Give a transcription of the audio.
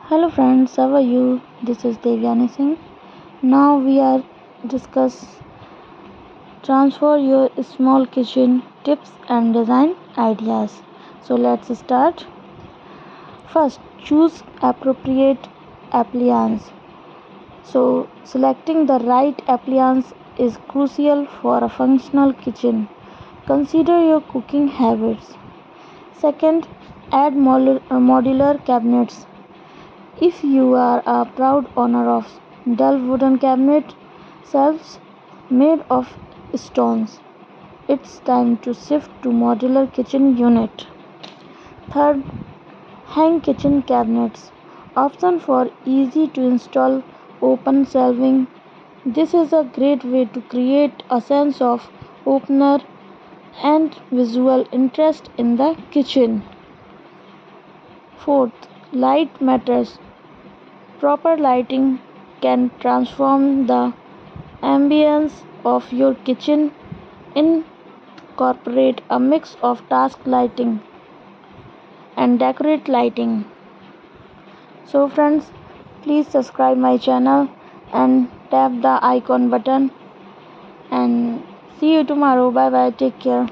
Hello friends, how are you? This is Devyani Singh. Now we are discuss transfer your small kitchen tips and design ideas. So let's start. First, choose appropriate appliance. So selecting the right appliance is crucial for a functional kitchen. Consider your cooking habits. Second, add modular cabinets. If you are a proud owner of dull wooden cabinet shelves made of stones, it's time to shift to modular kitchen unit. Third, hang kitchen cabinets. Option for easy to install open shelving. This is a great way to create a sense of opener and visual interest in the kitchen. Fourth, light matters. Proper lighting can transform the ambience of your kitchen. Incorporate a mix of task lighting and decorate lighting. So friends, please subscribe my channel and tap the icon button and see you tomorrow. Bye bye. Take care.